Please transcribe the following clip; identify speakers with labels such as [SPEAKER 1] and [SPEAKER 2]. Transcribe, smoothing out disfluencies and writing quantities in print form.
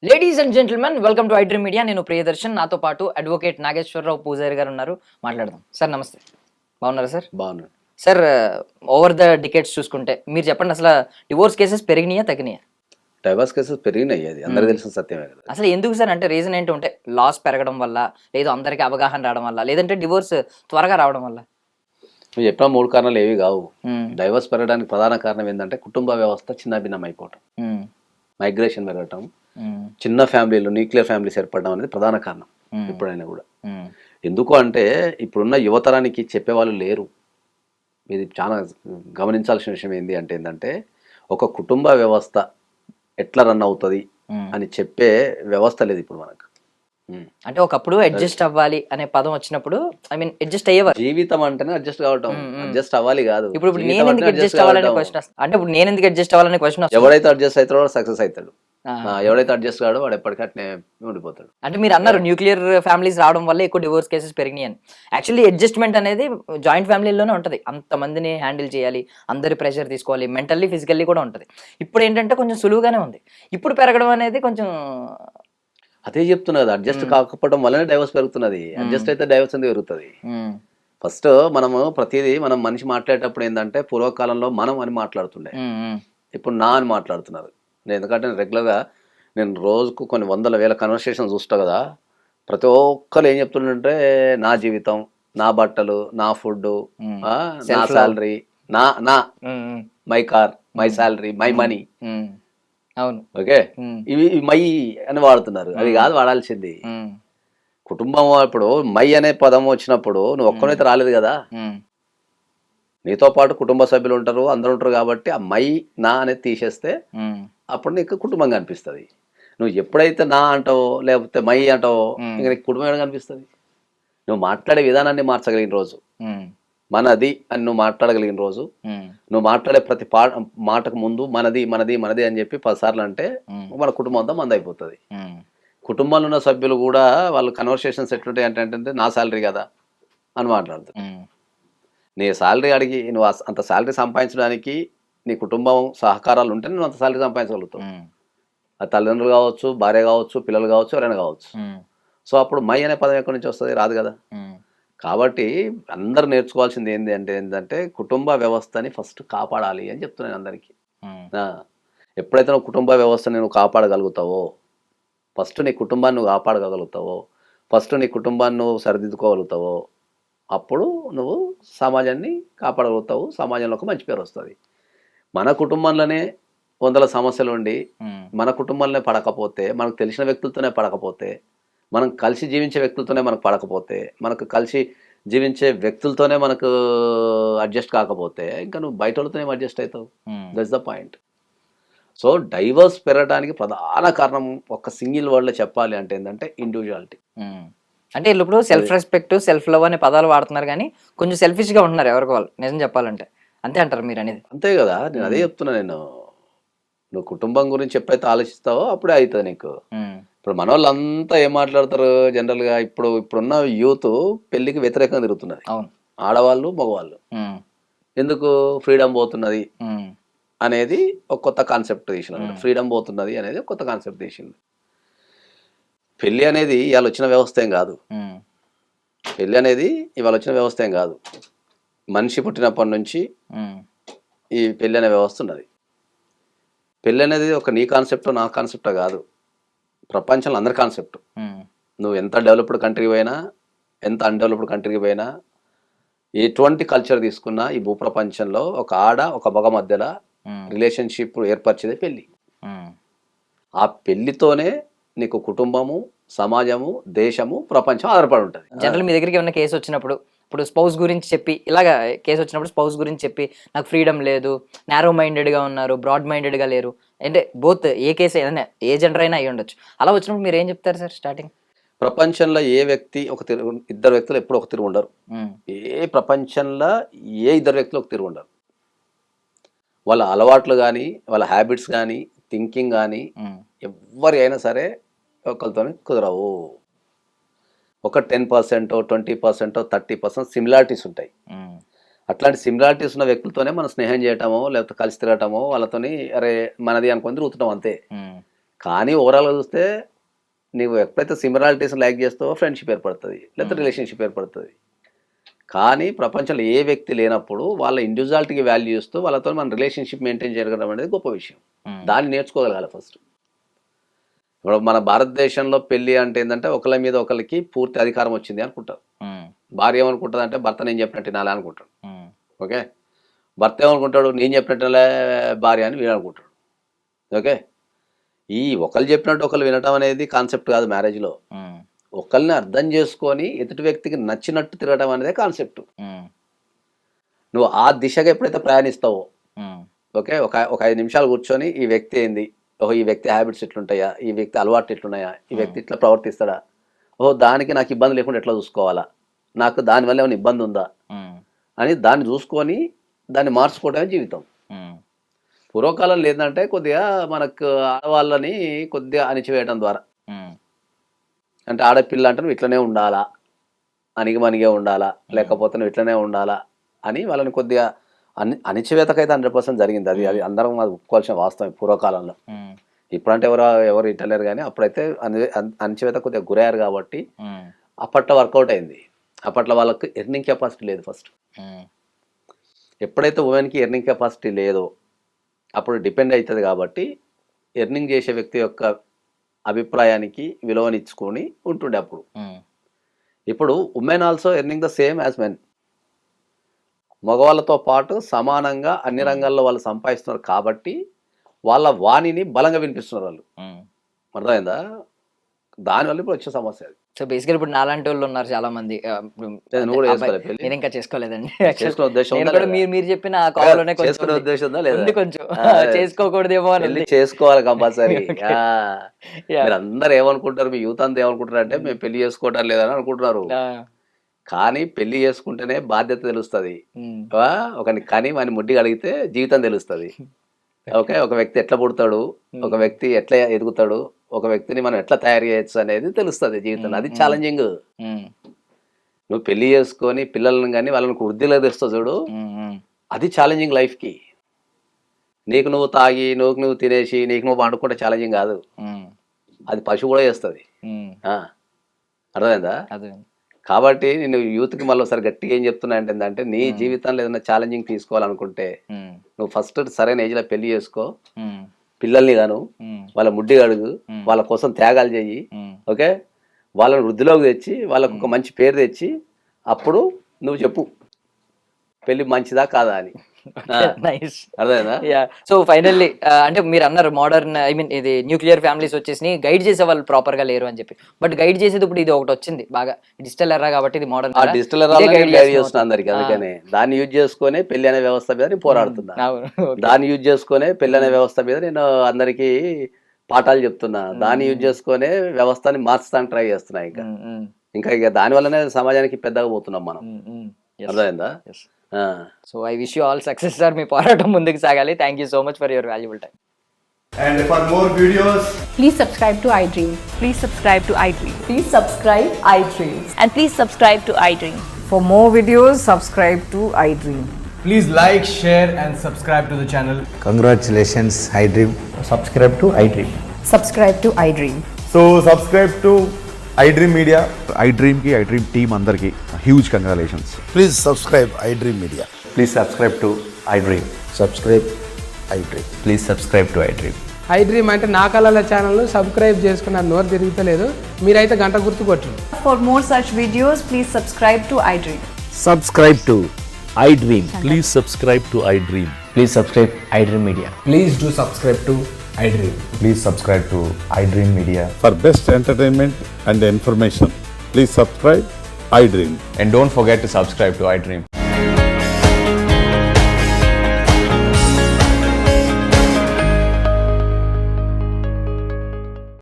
[SPEAKER 1] Ladies and gentlemen welcome to iDream media. నేను ప్రియదర్శన్, నాతో పాటు అడ్వకేట్ నాగేశ్వరరావు పూజారి గారు ఉన్నారు. మాట్లాడదాం. సార్ నమస్తే, బాగున్నారా సార్?
[SPEAKER 2] బాగున్నాడు
[SPEAKER 1] సార్, ఓవర్ ద డికేట్స్ చూసుకుంటే మీరు చెప్పండి, అసలు డివోర్స్ కేసెస్ పెరిగినాయా తగ్గినాయా?
[SPEAKER 2] డైవర్స్ కేసెస్ పెరిగినాయి, అది అందరికి తెలిసిన సత్యమే కదా.
[SPEAKER 1] అసలు ఎందుకు సార్? అంటే రీజన్ ఏంటి ఉంటే లాస్ పెరగడం వల్ల, లేదు అందరికీ అవగాహన రావడం వల్ల, లేదంటే డివోర్స్ త్వరగా రావడం వల్ల?
[SPEAKER 2] నువ్వు చెప్పిన మూడు కారణాలు ఏవి కావు. డైవర్స్ పెరగడానికి ప్రధాన కారణం ఏంటంటే కుటుంబ వ్యవస్థ చిన్న భిన్నం అయిపోవటం, మైగ్రేషన్ పెరగటం, చిన్న ఫ్యామిలీలు న్యూక్లియర్ ఫ్యామిలీస్ ఏర్పడడం అనేది ప్రధాన కారణం ఎప్పుడైనా కూడా. ఎందుకు అంటే ఇప్పుడున్న యువతరానికి చెప్పేవాళ్ళు లేరు. ఇది చాలా గమనించాల్సిన విషయం ఏంటంటే ఒక కుటుంబ వ్యవస్థ ఎట్లా రన్ అవుతుంది అని చెప్పే వ్యవస్థ లేదు ఇప్పుడు మనకు.
[SPEAKER 1] అంటే ఒకప్పుడు అడ్జస్ట్ అవ్వాలి అనే పదం వచ్చినప్పుడు, ఐ మీన్ అడ్జస్ట్ అయ్యేవారు.
[SPEAKER 2] జీవితం అంటేనే అడ్జస్ట్ కావటం, అడ్జస్ట్ అవ్వాలి కాదు.
[SPEAKER 1] ఇప్పుడు నేను ఎందుకు అడ్జస్ట్ అవ్వాలనే క్వశ్చన్, అంటే ఇప్పుడు నేను ఎందుకు అడ్జస్ట్ అవ్వాలనే క్వశ్చన్.
[SPEAKER 2] ఎవడైతే అడ్జస్ట్ అవుతాడో సక్సెస్ అవుతాడు, ఎవడైతే అడ్జస్ట్ కాడో వాడు ఎప్పటికీ అట్నే ఉండిపోతాడు.
[SPEAKER 1] అంటే మీరు అన్నారు న్యూక్లియర్ ఫ్యామిలీస్ రావడం వల్ల ఎక్కువ డివోర్స్ కేసెస్ పెరిగినాయి అని. యాక్చువల్లీ అడ్జస్ట్మెంట్ అనేది జాయింట్ ఫ్యామిలీలోనే ఉంటుంది. అంతమందిని హ్యాండిల్ చేయాలి, అందరి ప్రెషర్ తీసుకోవాలి, మెంటల్లీ ఫిజికల్లీ కూడా ఉంటుంది. ఇప్పుడు ఏంటంటే కొంచెం సులువుగానే ఉంది. ఇప్పుడు పెరగడం అనేది కొంచెం
[SPEAKER 2] అదే చెప్తున్నది, అడ్జస్ట్ కాకపోవడం వల్లనే డైవర్స్ పెరుగుతున్నది. అడ్జస్ట్ అయితే డైవర్స్ ఎందుకు పెరుగుతుంది? ఫస్ట్ మనము ప్రతిదీ మనం మనిషి మాట్లాడేటప్పుడు ఏంటంటే పూర్వకాలంలో మనం అని మాట్లాడుతుండే, ఇప్పుడు నా అని మాట్లాడుతున్నారు. నేను ఎందుకంటే రెగ్యులర్గా నేను రోజుకు కొన్ని వందల వేల కన్వర్సేషన్ చూస్తా కదా. ప్రతి ఒక్కరు ఏం చెప్తుండే, నా జీవితం, నా బట్టలు, నా ఫుడ్, నా శాలరీ, నా my car, my salary, my money.
[SPEAKER 1] అవును,
[SPEAKER 2] ఓకే, ఇవి మై అని వాడుతున్నారు. అది కాదు వాడాల్సింది. కుటుంబం ఇప్పుడు మై అనే పదం వచ్చినప్పుడు నువ్వు ఒక్కనైతే రాలేదు కదా, నీతో పాటు కుటుంబ సభ్యులు ఉంటారు, అందరు ఉంటారు. కాబట్టి ఆ మై నా అనేది తీసేస్తే అప్పుడు నీకు కుటుంబం కనిపిస్తుంది. నువ్వు ఎప్పుడైతే నా అంటావో లేకపోతే మై అంటావో ఇంకా నీకు కుటుంబం కనిపిస్తుంది. నువ్వు మాట్లాడే విధానాన్ని మార్చగలిగిన రోజు, మనది అని నువ్వు మాట్లాడగలిగిన రోజు, నువ్వు మాట్లాడే ప్రతి మాటకు ముందు మనది మనది మనది అని చెప్పి 10 సార్లు అంటే మన కుటుంబం అంతా మంది అయిపోతుంది. కుటుంబంలో ఉన్న సభ్యులు కూడా వాళ్ళు కన్వర్సేషన్స్ ఎట్లుంటాయి అంటే నా శాలరీ కదా అని మాట్లాడుతారు. నీ శాలరీ అడిగి నువ్వు అంత శాలరీ సంపాదించడానికి నీ కుటుంబం సహకారాలు ఉంటే నువ్వు అంత శాలరీ సంపాదించగలుగుతావు. అది తల్లిదండ్రులు కావచ్చు, భార్య కావచ్చు, పిల్లలు కావచ్చు, ఎవరైనా కావచ్చు. సో అప్పుడు మై అనే పదం ఎక్కడి నుంచి వస్తుంది? రాదు కదా. కాబట్టి అందరు నేర్చుకోవాల్సింది ఏంటంటే కుటుంబ వ్యవస్థని ఫస్ట్ కాపాడాలి అని చెప్తున్నాను అందరికీ. ఎప్పుడైతే నువ్వు కుటుంబ వ్యవస్థని నువ్వు కాపాడగలుగుతావో, ఫస్ట్ నీ కుటుంబాన్ని నువ్వు కాపాడగలుగుతావో, ఫస్ట్ నీ కుటుంబాన్ని నువ్వు సరిదిద్దుకోగలుగుతావో, అప్పుడు నువ్వు సమాజాన్ని కాపాడగలుగుతావు, సమాజంలోకి మంచి పేరు వస్తుంది. మన కుటుంబంలోనే వందల సమస్యలు ఉండి మన కుటుంబంలోనే పడకపోతే, మనకు తెలిసిన వ్యక్తులతోనే పడకపోతే, మనం కలిసి జీవించే వ్యక్తులతోనే మనకు పడకపోతే, మనకు కలిసి జీవించే వ్యక్తులతోనే మనకు అడ్జస్ట్ కాకపోతే ఇంకా నువ్వు బయట వాళ్ళతోనే అడ్జస్ట్ అవుతావు. That's the point. So divorce పెరగడానికి ప్రధాన కారణం ఒక సింగిల్ వర్డ్లో చెప్పాలి అంటే ఏంటంటే ఇండివిజువాలిటీ.
[SPEAKER 1] అంటే ఇప్పుడు సెల్ఫ్ రెస్పెక్ట్, సెల్ఫ్ లవ్ అనే పదాలు వాడుతున్నారు కానీ కొంచెం సెల్ఫిష్గా ఉంటున్నారు ఎవరికి వాళ్ళు, నిజం చెప్పాలంటే. అంతే అంటారు మీరు అనేది? అంతే
[SPEAKER 2] కదా, నేను అదే చెప్తున్నా. నువ్వు కుటుంబం గురించి ఎప్పుడైతే ఆలోచిస్తావో అప్పుడే అవుతుంది నీకు. ఇప్పుడు మన వాళ్ళంతా ఏం మాట్లాడతారు జనరల్గా, ఇప్పుడున్న యూత్ పెళ్లికి వ్యతిరేకంగా తిరుగుతున్నది. ఆడవాళ్ళు మగవాళ్ళు. ఎందుకు? ఫ్రీడమ్ పోతున్నది అనేది ఒక కొత్త కాన్సెప్ట్ తీసినారు. ఫ్రీడమ్ పోతున్నది అనేది ఒక కొత్త కాన్సెప్ట్ తీసింది. పెళ్ళి అనేది ఇవాళ వచ్చిన వ్యవస్థ ఏం కాదు. పెళ్ళి అనేది ఇవాళ వచ్చిన వ్యవస్థ ఏం కాదు. మనిషి పుట్టినప్పటి నుంచి ఈ పెళ్ళి అనే వ్యవస్థ ఉన్నది. పెళ్ళి అనేది ఒక నీ కాన్సెప్టో నా కాన్సెప్టో కాదు, ప్రపంచంలో అందరి కాన్సెప్ట్. నువ్వు ఎంత డెవలప్డ్ కంట్రీ పోయినా, ఎంత అన్డెవలప్డ్ కంట్రీకి పోయినా, ఎటువంటి కల్చర్ తీసుకున్నా ఈ భూప్రపంచంలో ఒక ఆడ ఒక మగ మధ్యలో రిలేషన్షిప్ ఏర్పరిచేదే పెళ్ళి. ఆ పెళ్లితోనే నీకు కుటుంబము, సమాజము, దేశము, ప్రపంచం ఆధారపడి ఉంటుంది.
[SPEAKER 1] జనరల్ మీ దగ్గరికి ఏమైనా కేసు వచ్చినప్పుడు, ఇప్పుడు స్పౌస్ గురించి చెప్పి, ఇలాగా కేసు వచ్చినప్పుడు స్పౌస్ గురించి చెప్పి నాకు ఫ్రీడమ్ లేదు, నారో మైండెడ్గా ఉన్నారు, బ్రాడ్ మైండెడ్గా లేరు, అంటే బోత్ ఏ కేసు అయినా ఏ జెండర్ అయినా అయ్యి ఉండొచ్చు, అలా వచ్చినప్పుడు మీరు ఏం చెప్తారు సార్? స్టార్టింగ్
[SPEAKER 2] ప్రపంచంలో ఏ వ్యక్తి ఇద్దరు వ్యక్తులు ఎప్పుడు ఒక తిరుగు ఉండరు. ప్రపంచంలో ఏ ఇద్దరు వ్యక్తులు ఒక తిరుగు ఉండరు. వాళ్ళ అలవాట్లు కానీ, వాళ్ళ హ్యాబిట్స్ కానీ, థింకింగ్ కానీ ఎవరి అయినా సరే ఒకరితో కుదరవు. ఒక 10%, 20%, 30% సిమిలారిటీస్ ఉంటాయి. అట్లాంటి సిమిలారిటీస్ ఉన్న వ్యక్తులతోనే మనం స్నేహం చేయటమో లేకపోతే కలిసి తిరగటమో, వాళ్ళతోని అరే మనది అనుకొని తిరుగుతున్నాం అంతే. కానీ ఓవరాల్గా చూస్తే నీవు ఎప్పుడైతే సిమిలారిటీస్ లైక్ చేస్తావో ఫ్రెండ్షిప్ ఏర్పడుతుంది, లేకపోతే రిలేషన్షిప్ ఏర్పడుతుంది. కానీ ప్రపంచంలో ఏ వ్యక్తి లేనప్పుడు వాళ్ళ ఇండివిజువాలిటీకి వాల్యూ ఇస్తూ వాళ్ళతో మన రిలేషన్షిప్ మెయింటైన్ చేయడం అనేది గొప్ప విషయం. దాన్ని నేర్చుకోగలగాలి ఫస్ట్. ఇప్పుడు మన భారతదేశంలో పెళ్లి అంటే ఏంటంటే ఒకళ్ళ మీద ఒకరికి పూర్తి అధికారం వచ్చింది అనుకుంటారు. భార్య ఏమనుకుంటుంది అంటే భర్త నేను చెప్పినట్టు వినాలి అనుకుంటాడు. ఓకే, భర్త ఏమనుకుంటాడు నేను చెప్పినట్టులే భార్య అని వీడు అనుకుంటాడు. ఓకే, ఈ ఒకళ్ళు చెప్పినట్టు ఒకళ్ళు వినటం అనేది కాన్సెప్ట్ కాదు మ్యారేజ్లో. ఒకళ్ళని అర్థం చేసుకొని ఎదుటి వ్యక్తికి నచ్చినట్టు తిరగడం అనేది కాన్సెప్ట్. నువ్వు ఆ దిశగా ఎప్పుడైతే ప్రయాణిస్తావో, ఓకే, ఒక 5 నిమిషాలు కూర్చొని ఈ వ్యక్తి ఏంది, ఈ వ్యక్తి హ్యాబిట్స్ ఎట్లుంటాయా, ఈ వ్యక్తి అలవాట్లు ఎట్లున్నాయా, ఈ వ్యక్తి ఇట్లా ప్రవర్తిస్తాడా, దానికి నాకు ఇబ్బంది లేకుండా ఎట్లా చూసుకోవాలా, నాకు దానివల్ల ఏమైనా ఇబ్బంది ఉందా అని దాన్ని చూసుకొని దాన్ని మార్చుకోవడమే జీవితం. పూర్వకాలంలో ఏంటంటే కొద్దిగా మనకు ఆడవాళ్ళని కొద్దిగా అణిచివేయడం ద్వారా, అంటే ఆడపిల్ల అంటే నువ్వు ఇట్లనే ఉండాలా, అణిగిమణిగే ఉండాలా, లేకపోతే నువ్వు ఇట్లనే ఉండాలా అని వాళ్ళని కొద్దిగా అణిచివేతకైతే 100% జరిగింది. అది అందరం అది ఒప్పుకోవాల్సిన వాస్తవం పూర్వకాలంలో. ఇప్పుడంటే ఎవరు ఇట్టలేరు, కానీ అప్పుడైతే అణిచివేత కొద్దిగా గురయ్యారు కాబట్టి అప్పట్లో వర్కౌట్ అయింది. అప్పట్లో వాళ్ళకి ఎర్నింగ్ కెపాసిటీ లేదు ఫస్ట్. ఎప్పుడైతే ఉమెన్కి ఎర్నింగ్ కెపాసిటీ లేదో అప్పుడు డిపెండ్ అవుతుంది. కాబట్టి ఎర్నింగ్ చేసే వ్యక్తి యొక్క అభిప్రాయానికి విలువనిచ్చుకొని ఉంటుండే అప్పుడు. ఇప్పుడు women also earning the same as men. మగవాళ్ళతో పాటు సమానంగా అన్ని రంగాల్లో వాళ్ళు సంపాదిస్తున్నారు కాబట్టి వాళ్ళ వాణిని బలంగా వినిపిస్తున్నారు వాళ్ళు. అర్థమైందా? దానివల్ల ఇప్పుడు వచ్చే సమస్య అది.
[SPEAKER 1] సో బేసికల్ ఇప్పుడు నాలాంటి వాళ్ళు ఉన్నారు చాలా మంది. నేను ఇంకా చేసుకోలేదండి. మీరు చెప్పిన కాలంలోనే కొంచెం చేసుకోకూడదేమో అని.
[SPEAKER 2] చేసుకోవాలి కంపల్సరీ. మీరు అందరు ఏమనుకుంటారు, మీ యూత్ అంతా ఏమనుకుంటారు అంటే మేము పెళ్లి చేసుకోవడం లేదని అనుకుంటున్నారు. కానీ పెళ్లి చేసుకుంటేనే బాధ్యత తెలుస్తుంది. ఒకని కానీ వాని ముడ్డి అడిగితే జీవితం తెలుస్తుంది. ఓకే, ఒక వ్యక్తి ఎట్లా పుడతాడు, ఒక వ్యక్తి ఎట్లా ఎదుగుతాడు, ఒక వ్యక్తిని మనం ఎట్లా తయారు చేయొచ్చు అనేది తెలుస్తుంది జీవితంలో. అది ఛాలెంజింగ్. నువ్వు పెళ్లి చేసుకొని పిల్లలను కానీ వాళ్ళని వృద్ధిలో తెస్తావు చూడు, అది ఛాలెంజింగ్ లైఫ్కి. నీకు నువ్వు తాగి నువ్వు తినేసి నీకు నువ్వు వండుకుంటే ఛాలెంజింగ్ కాదు, అది పశువు కూడా చేస్తుంది. అర్థమైందా? కాబట్టి నేను యూత్కి మళ్ళీ ఒకసారి గట్టిగా ఏం చెప్తున్నా అంటే నీ జీవితంలో ఏదైనా ఛాలెంజింగ్ తీసుకోవాలనుకుంటే నువ్వు ఫస్ట్ సరైన ఏజ్లో పెళ్లి చేసుకో, పిల్లల్ని గాను వాళ్ళ ముడ్డి అడుగు, వాళ్ళ కోసం త్యాగాలు చెయ్యి. ఓకే, వాళ్ళని వృద్ధిలోకి తెచ్చి వాళ్ళకు ఒక మంచి పేరు తెచ్చి అప్పుడు నువ్వు చెప్పు పెళ్లి మంచిదా కాదా అని. అర్థమైందా?
[SPEAKER 1] సో ఫైనల్లీ అంటే మీరు అన్నారు మోడర్న్ ఇది న్యూక్లియర్ ఫ్యామిలీస్ వచ్చేసి గైడ్ చేసే వాళ్ళు ప్రాపర్ గా లేరు అని చెప్పి. బట్ గైడ్ చేసేది ఇప్పుడు ఇది ఒకటి వచ్చింది బాగా డిజిటల్ ఎరా కాబట్టి ఇది మోడర్న్
[SPEAKER 2] డిజిటల్ ఎరా గైడ్ చేస్తున్నా అందరికి. అందుకనే దాన్ని యూజ్ చేసుకునే పెళ్లి అనే వ్యవస్థ మీద నేను పోరాడుతున్నా. దాన్ని యూజ్ చేసుకునే పెళ్లి అనే వ్యవస్థ మీద నేను అందరికి పాఠాలు చెప్తున్నా. దాన్ని యూజ్ చేసుకునే వ్యవస్థని మార్చడానికి ట్రై చేస్తున్నా. ఇంకా దాని వల్లనే సమాజానికి పెద్దగా పోతున్నాం మనం. అర్థమైందా?
[SPEAKER 1] So I wish you all success sir. మీ పోరాటం ముందుకు సాగాలి. Thank you so much for your valuable time.
[SPEAKER 3] And for more videos,
[SPEAKER 4] please subscribe to iDream.
[SPEAKER 5] Please subscribe to iDream.
[SPEAKER 4] Please subscribe iDream.
[SPEAKER 5] And please subscribe to iDream.
[SPEAKER 6] For more videos, subscribe to iDream.
[SPEAKER 3] please like, share and subscribe to the channel.
[SPEAKER 7] Congratulations, iDream.
[SPEAKER 8] Subscribe to iDream.
[SPEAKER 4] Subscribe to iDream.
[SPEAKER 3] So subscribe to iDream Media.
[SPEAKER 9] iDream ki iDream team andarki huge congratulations.
[SPEAKER 7] Please subscribe iDream Media.
[SPEAKER 8] Please subscribe to iDream.
[SPEAKER 7] Subscribe iDream.
[SPEAKER 8] Please subscribe to iDream.
[SPEAKER 10] iDream అంటే నా కళల channel subscribe చేసుకున్న నోరు తిరుగుతలేదు, మీరైతే గంట గుర్తు కొట్టండి.
[SPEAKER 4] For more such videos, please subscribe to iDream.
[SPEAKER 7] Subscribe to iDream.
[SPEAKER 11] Please subscribe to iDream.
[SPEAKER 8] Please subscribe iDream Media.
[SPEAKER 3] Please do subscribe to iDream.
[SPEAKER 8] Please subscribe to iDream Media.
[SPEAKER 9] For best entertainment and information, please subscribe iDream.
[SPEAKER 8] And don't forget to subscribe to iDream.